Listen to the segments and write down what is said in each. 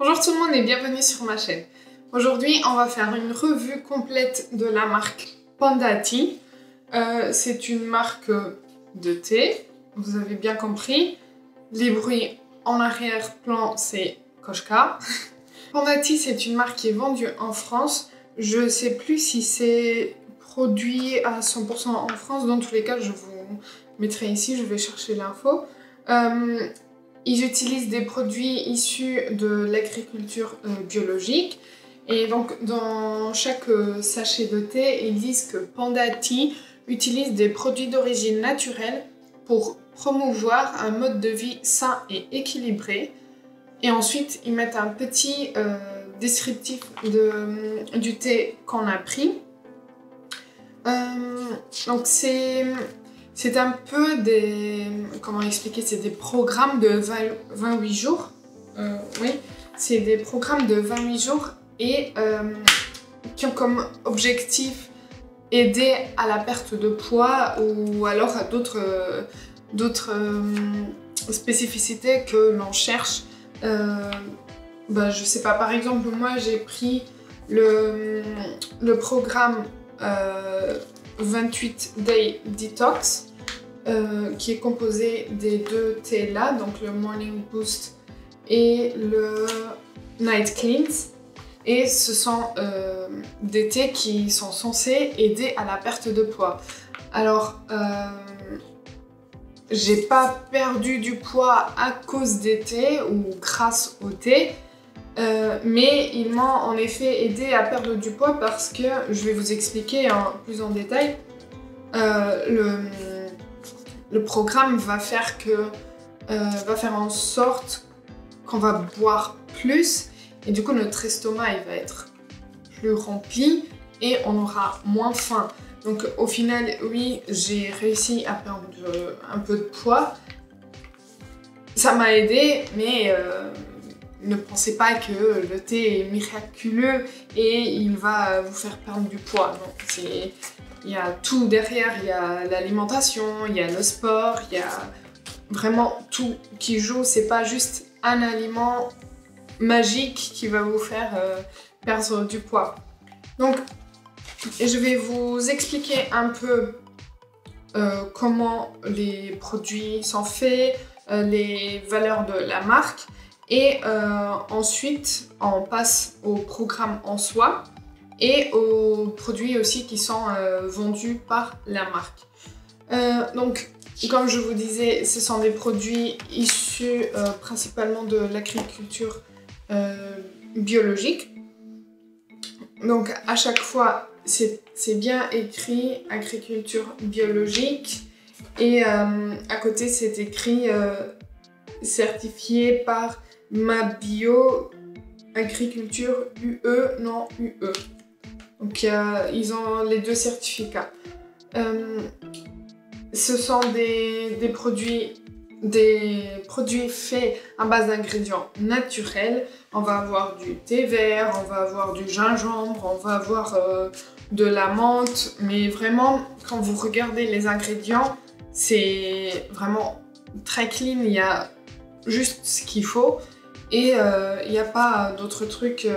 Bonjour tout le monde et bienvenue sur ma chaîne. Aujourd'hui, on va faire une revue complète de la marque Panda Tea. C'est une marque de thé, vous avez bien compris. Les bruits en arrière-plan, c'est Koshka. Panda Tea, c'est une marque qui est vendue en France. Je ne sais plus si c'est produit à 100% en France. Dans tous les cas, je vous mettrai ici, je vais chercher l'info. Ils utilisent des produits issus de l'agriculture biologique. Et donc, dans chaque sachet de thé, ils disent que Panda Tea utilise des produits d'origine naturelle pour promouvoir un mode de vie sain et équilibré. Et ensuite, ils mettent un petit descriptif du thé qu'on a pris. Donc, c'est un peu des... Comment expliquer? C'est des programmes de 28 jours. Oui, c'est des programmes de 28 jours et qui ont comme objectif aider à la perte de poids ou alors à d'autres spécificités que l'on cherche. Je sais pas, par exemple, moi j'ai pris le programme 28 Day Detox qui est composé des deux thés là, donc le Morning Boost et le Night Cleanse. Et ce sont des thés qui sont censés aider à la perte de poids. Alors, j'ai pas perdu du poids à cause des thés ou grâce au thé, mais ils m'ont en effet aidé à perdre du poids parce que, je vais vous expliquer plus en détail, le programme va faire en sorte qu'on va boire plus et du coup notre estomac il va être plus rempli et on aura moins faim. Donc au final, oui, j'ai réussi à perdre un peu de poids. Ça m'a aidé, mais ne pensez pas que le thé est miraculeux et il va vous faire perdre du poids. Non, il y a tout derrière, il y a l'alimentation, il y a le sport, il y a vraiment tout qui joue. C'est pas juste un aliment magique qui va vous faire perdre du poids. Donc, je vais vous expliquer un peu comment les produits sont faits, les valeurs de la marque. Et ensuite, on passe au programme en soi et aux produits aussi qui sont vendus par la marque. Donc, comme je vous disais, ce sont des produits issus principalement de l'agriculture biologique. Donc, à chaque fois, c'est bien écrit agriculture biologique et à côté, c'est écrit certifié par Mabio Agriculture UE, non UE. Donc ils ont les deux certificats. Ce sont des produits faits à base d'ingrédients naturels. On va avoir du thé vert, on va avoir du gingembre, on va avoir de la menthe. Mais vraiment, quand vous regardez les ingrédients, c'est vraiment très clean. Il y a juste ce qu'il faut. Et il n'y a pas d'autres trucs,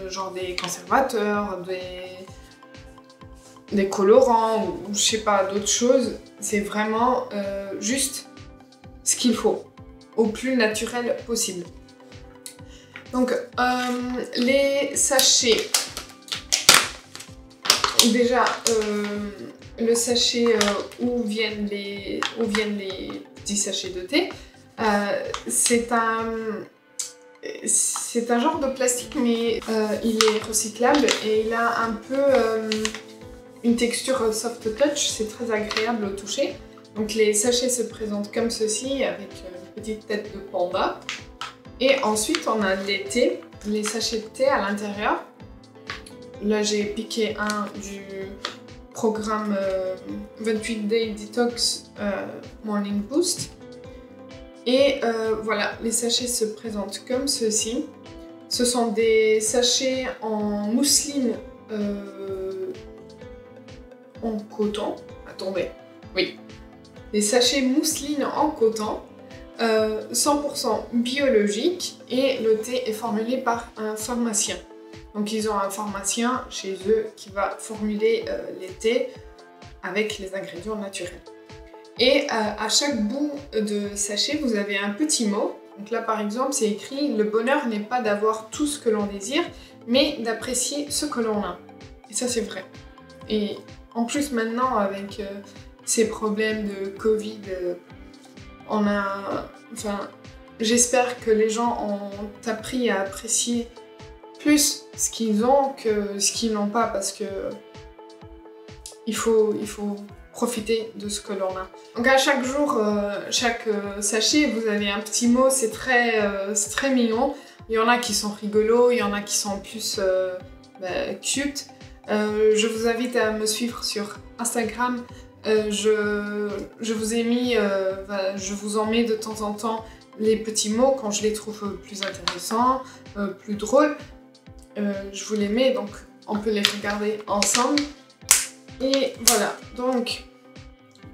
genre des conservateurs, des colorants, ou je sais pas, d'autres choses. C'est vraiment juste ce qu'il faut, au plus naturel possible. Donc, les sachets. Déjà, le sachet où viennent les petits sachets de thé, c'est un genre de plastique, mais il est recyclable et il a un peu une texture soft touch, c'est très agréable au toucher. Donc les sachets se présentent comme ceci, avec une petite tête de panda. Et ensuite on a les thés, les sachets de thé à l'intérieur. Là j'ai piqué un du programme 28 Day Detox Morning Boost. Et voilà, les sachets se présentent comme ceci. Ce sont des sachets en mousseline en coton. Attendez, oui. Des sachets mousseline en coton 100% biologique et le thé est formulé par un pharmacien. Donc ils ont un pharmacien chez eux qui va formuler les thés avec les ingrédients naturels. Et à chaque bout de sachet, vous avez un petit mot. Donc là par exemple, c'est écrit « Le bonheur n'est pas d'avoir tout ce que l'on désire, mais d'apprécier ce que l'on a ». Et ça c'est vrai. Et en plus maintenant avec ces problèmes de Covid, j'espère que les gens ont appris à apprécier plus ce qu'ils ont que ce qu'ils n'ont pas, parce que il faut profiter de ce que l'on a. Donc à chaque jour, chaque sachet, vous avez un petit mot, c'est très mignon. Il y en a qui sont rigolos, il y en a qui sont plus cute. Je vous invite à me suivre sur Instagram. Je vous ai mis, je vous en mets de temps en temps les petits mots quand je les trouve plus intéressants, plus drôles. Je vous les mets, donc on peut les regarder ensemble. Et voilà, donc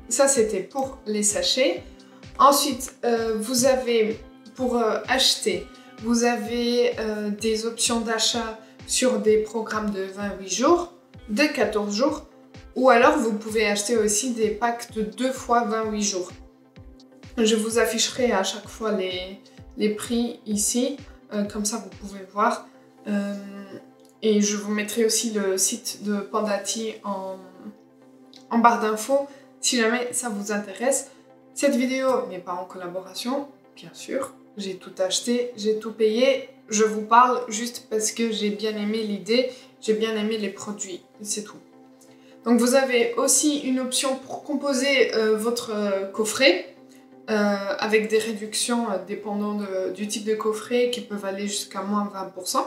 ça c'était pour les sachets. Ensuite, vous avez, pour acheter, vous avez des options d'achat sur des programmes de 28 jours, de 14 jours, ou alors vous pouvez acheter aussi des packs de 2 fois 28 jours. Je vous afficherai à chaque fois les prix ici, comme ça vous pouvez voir. Et je vous mettrai aussi le site de Pandati en barre d'infos si jamais ça vous intéresse. Cette vidéo n'est pas en collaboration, bien sûr. J'ai tout acheté, j'ai tout payé. Je vous parle juste parce que j'ai bien aimé l'idée, j'ai bien aimé les produits, c'est tout. Donc vous avez aussi une option pour composer votre coffret avec des réductions dépendant du type de coffret qui peuvent aller jusqu'à moins 20%,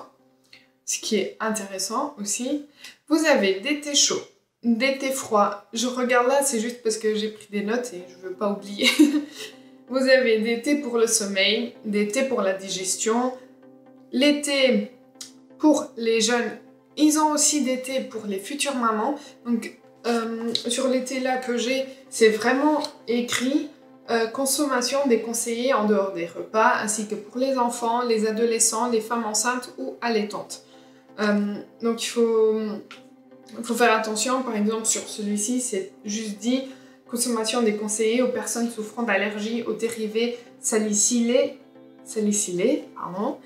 ce qui est intéressant aussi. Vous avez des thés chauds, des thés froids. Je regarde là, c'est juste parce que j'ai pris des notes et je veux pas oublier. Vous avez des thés pour le sommeil, des thés pour la digestion, les thés pour les jeunes. Ils ont aussi des thés pour les futures mamans. Donc sur les thés là que j'ai, c'est vraiment écrit consommation déconseillée en dehors des repas, ainsi que pour les enfants, les adolescents, les femmes enceintes ou allaitantes. Donc il faut faire attention. Par exemple sur celui-ci, c'est juste dit consommation déconseillée aux personnes souffrant d'allergies aux dérivés salicylés, pardon.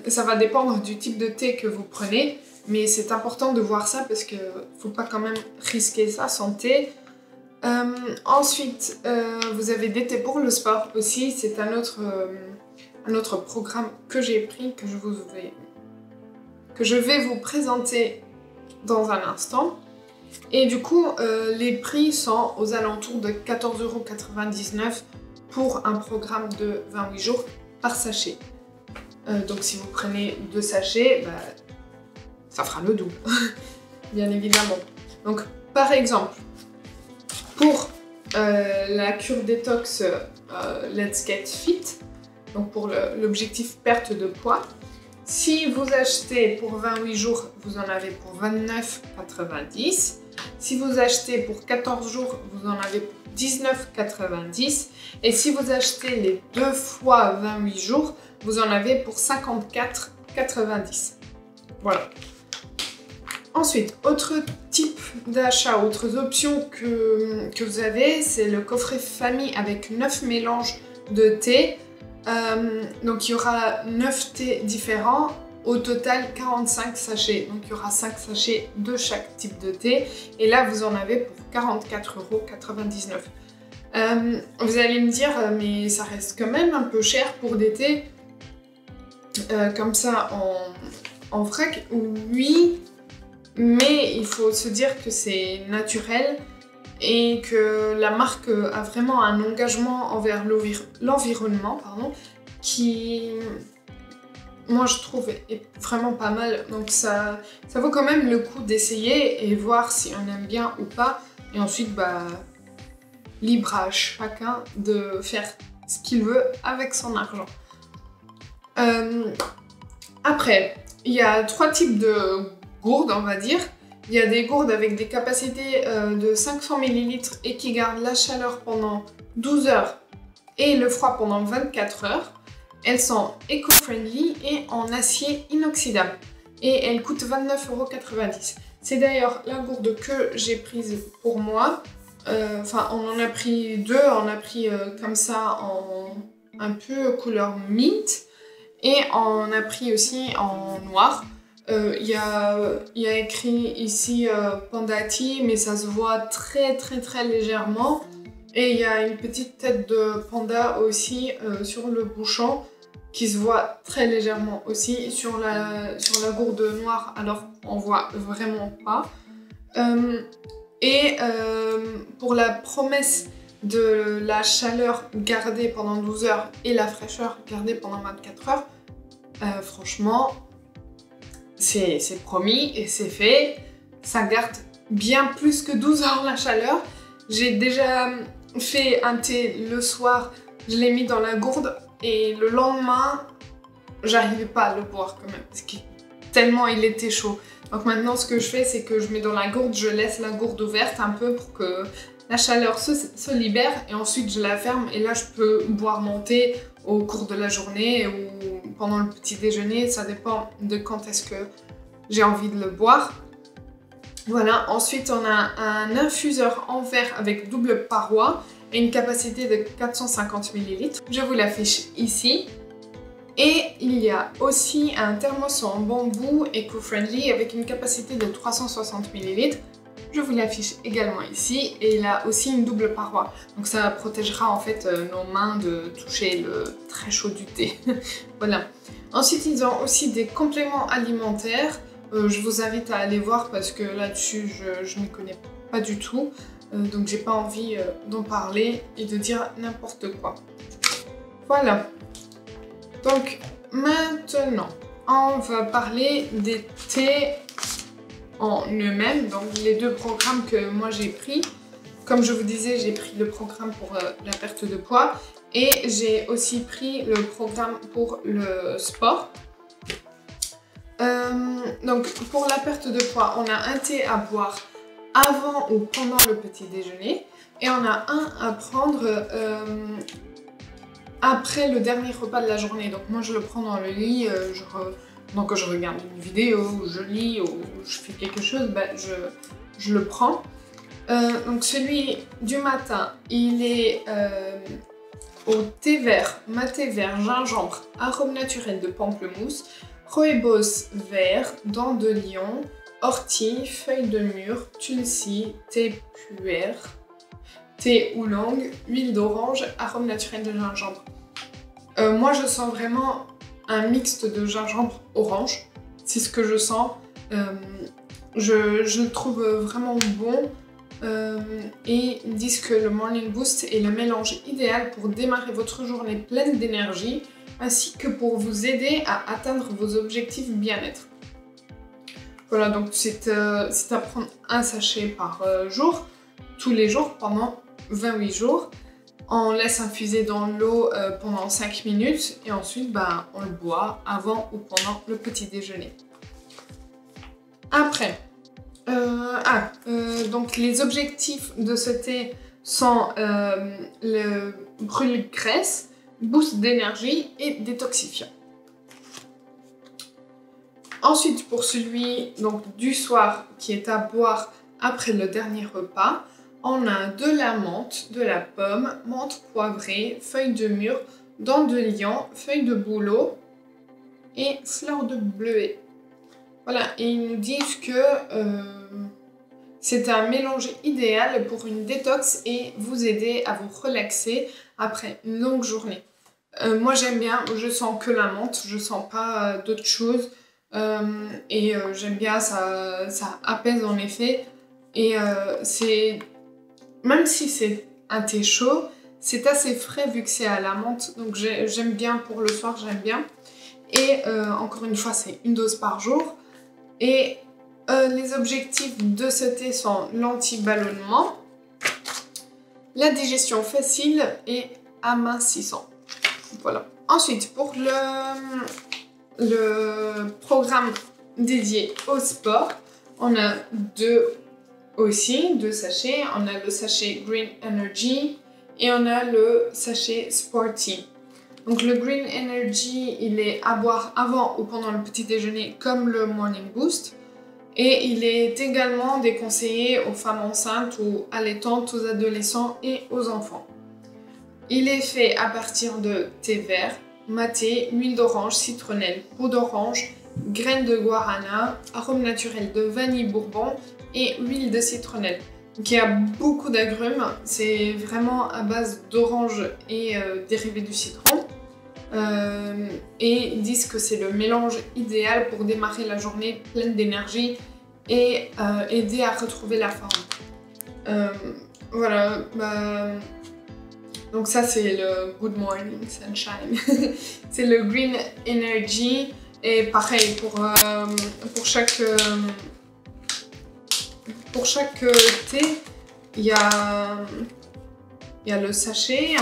Ça va dépendre du type de thé que vous prenez, mais c'est important de voir ça parce que faut pas quand même risquer sa santé. Ensuite, vous avez des thés pour le sport aussi. C'est un autre programme que j'ai pris, que je vais vous présenter dans un instant. Et du coup, les prix sont aux alentours de 14,99 € pour un programme de 28 jours par sachet. Donc si vous prenez 2 sachets, ça fera le double, bien évidemment. Donc par exemple, pour la cure détox Let's Get Fit, donc pour l'objectif perte de poids, si vous achetez pour 28 jours, vous en avez pour 29,90 €. Si vous achetez pour 14 jours, vous en avez pour 19,90 €. Et si vous achetez les 2 fois 28 jours, vous en avez pour 54,90 €. Voilà. Ensuite, autre type d'achat, autres options que vous avez, c'est le coffret famille avec 9 mélanges de thé. Donc il y aura 9 thés différents, au total 45 sachets. Donc il y aura 5 sachets de chaque type de thé. Et là, vous en avez pour 44,99 €. Vous allez me dire, mais ça reste quand même un peu cher pour des thés comme ça en vrac. Oui, mais il faut se dire que c'est naturel et que la marque a vraiment un engagement envers l'environnement, qui, moi je trouve, est vraiment pas mal. Donc ça vaut quand même le coup d'essayer et voir si on aime bien ou pas. Et ensuite, libre à chacun de faire ce qu'il veut avec son argent. Après, il y a 3 types de gourdes, on va dire. Il y a des gourdes avec des capacités de 500 ml et qui gardent la chaleur pendant 12 heures et le froid pendant 24 heures. Elles sont éco-friendly et en acier inoxydable. Et elles coûtent 29,90 €. C'est d'ailleurs la gourde que j'ai prise pour moi. Enfin, on en a pris deux. On a pris comme ça en un peu couleur mint. Et on a pris aussi en noir. Il y a écrit ici Panda Tea, mais ça se voit très légèrement. Et il y a une petite tête de panda aussi sur le bouchon qui se voit très légèrement aussi. Sur la gourde noire, alors on voit vraiment pas. Pour la promesse de la chaleur gardée pendant 12 heures et la fraîcheur gardée pendant 24 heures, franchement, c'est promis et c'est fait. Ça garde bien plus que 12 heures la chaleur. J'ai déjà fait un thé le soir, je l'ai mis dans la gourde et le lendemain, j'arrivais pas à le boire quand même, parce que tellement il était chaud. Donc maintenant, ce que je fais, c'est que je mets dans la gourde, je laisse la gourde ouverte un peu pour que la chaleur se libère et ensuite je la ferme et là je peux boire mon thé au cours de la journée ou pendant le petit déjeuner, ça dépend de quand est-ce que j'ai envie de le boire. Voilà, ensuite on a un infuseur en verre avec double paroi et une capacité de 450 ml. Je vous l'affiche ici. Et il y a aussi un thermos en bambou éco-friendly avec une capacité de 360 ml. Je vous l'affiche également ici et il a aussi une double paroi. Donc ça protégera en fait nos mains de toucher le très chaud du thé. Voilà. Ensuite, ils ont aussi des compléments alimentaires. Je vous invite à aller voir parce que là-dessus, je ne connais pas du tout. Donc j'ai pas envie d'en parler et de dire n'importe quoi. Voilà. Donc maintenant, on va parler des thés en eux-mêmes, donc les deux programmes que moi j'ai pris. Comme je vous disais, j'ai pris le programme pour la perte de poids et j'ai aussi pris le programme pour le sport. Donc pour la perte de poids, on a un thé à boire avant ou pendant le petit déjeuner et on a un à prendre après le dernier repas de la journée. Donc moi je le prends dans le lit, donc quand je regarde une vidéo, ou je lis, ou je fais quelque chose, ben je le prends. Donc celui du matin, il est au thé vert, maté vert, gingembre, arôme naturel de pamplemousse, rooibos vert, dents de lion, ortie, feuilles de mûre, tulsi, thé puer, thé oolong, huile d'orange, arôme naturel de gingembre. Moi je sens vraiment un mixte de gingembre orange, c'est ce que je sens. Je le trouve vraiment bon et ils disent que le Morning Boost est le mélange idéal pour démarrer votre journée pleine d'énergie ainsi que pour vous aider à atteindre vos objectifs bien-être. Voilà, donc c'est à prendre un sachet par jour, tous les jours pendant 28 jours. On laisse infuser dans l'eau pendant 5 minutes et ensuite on le boit avant ou pendant le petit déjeuner. Après, donc les objectifs de ce thé sont le brûle-graisse, boost d'énergie et détoxifiant. Ensuite, pour celui donc, du soir qui est à boire après le dernier repas, on a de la menthe, de la pomme, menthe poivrée, feuilles de mûre, dents de lion, feuilles de bouleau et fleurs de bleuet. Voilà, et ils nous disent que c'est un mélange idéal pour une détox et vous aider à vous relaxer après une longue journée. Moi j'aime bien, je sens que la menthe, je sens pas d'autres choses j'aime bien, ça apaise en effet et même si c'est un thé chaud, c'est assez frais vu que c'est à la menthe, donc j'aime bien pour le soir, j'aime bien. Et encore une fois, c'est une dose par jour. Et les objectifs de ce thé sont l'anti-ballonnement, la digestion facile et amincissant. Voilà. Ensuite, pour le programme dédié au sport, on a deux sachets. On a le sachet Green Energy Et on a le sachet Sporty. Donc le Green Energy, il est à boire avant ou pendant le petit déjeuner comme le Morning Boost. Et il est également déconseillé aux femmes enceintes ou allaitantes, aux adolescents et aux enfants. Il est fait à partir de thé vert, maté, huile d'orange, citronnelle, peau d'orange, graines de guarana, arôme naturel de vanille bourbon et huile de citronnelle. Donc il y a beaucoup d'agrumes, c'est vraiment à base d'orange et dérivés du citron. Et ils disent que c'est le mélange idéal pour démarrer la journée pleine d'énergie et aider à retrouver la forme. Voilà, donc ça c'est le Good Morning Sunshine. C'est le Green Energy. Et pareil, pour chaque thé, il y a le sachet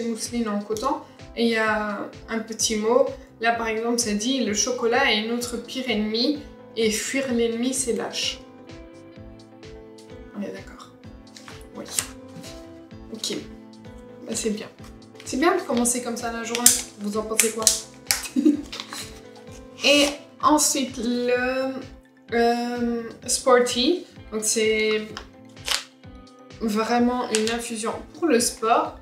mousseline en coton et il y a un petit mot. Là par exemple ça dit le chocolat est notre pire ennemi et fuir l'ennemi c'est lâche. On est d'accord? Oui. Ok, bah, c'est bien. C'est bien de commencer comme ça la journée. Vous en pensez quoi? Et ensuite le Sporty, donc c'est vraiment une infusion pour le sport.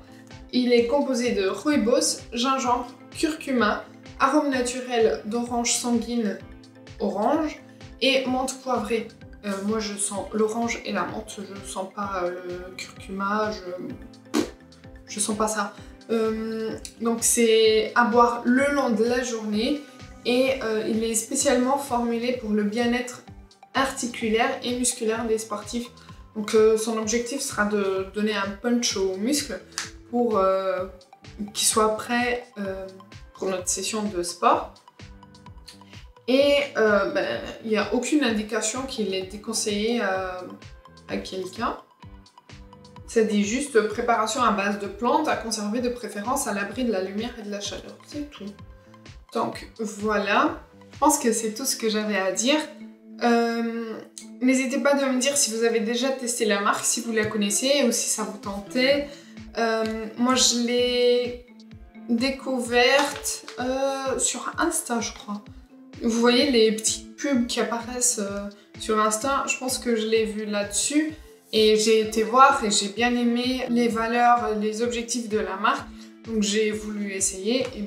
Il est composé de rooibos, gingembre, curcuma, arôme naturel d'orange sanguine orange et menthe poivrée. Moi je sens l'orange et la menthe, je sens pas le curcuma, je sens pas ça. Donc c'est à boire le long de la journée et il est spécialement formulé pour le bien-être articulaire et musculaire des sportifs. Donc son objectif sera de donner un punch aux muscles pour qu'ils soient prêts pour notre session de sport. Et il n'y a aucune indication qu'il est déconseillé à quelqu'un. Ça dit juste préparation à base de plantes à conserver de préférence à l'abri de la lumière et de la chaleur. C'est tout. Donc voilà, je pense que c'est tout ce que j'avais à dire. N'hésitez pas de me dire si vous avez déjà testé la marque, si vous la connaissez ou si ça vous tentait. Moi je l'ai découverte sur Insta je crois. Vous voyez les petites pubs qui apparaissent sur Insta, je pense que je l'ai vu là-dessus. Et j'ai été voir et j'ai bien aimé les valeurs, les objectifs de la marque. Donc j'ai voulu essayer et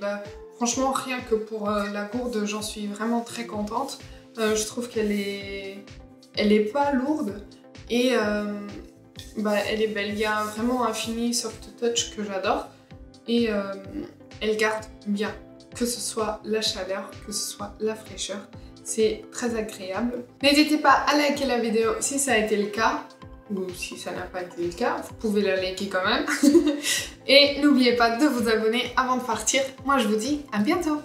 franchement rien que pour la gourde j'en suis vraiment très contente. Je trouve qu'elle est pas lourde et elle est belle. Il y a vraiment un fini soft touch que j'adore et elle garde bien, que ce soit la chaleur, que ce soit la fraîcheur. C'est très agréable. N'hésitez pas à liker la vidéo si ça a été le cas. Ou si ça n'a pas été le cas, vous pouvez la liker quand même. Et n'oubliez pas de vous abonner avant de partir. Moi je vous dis à bientôt.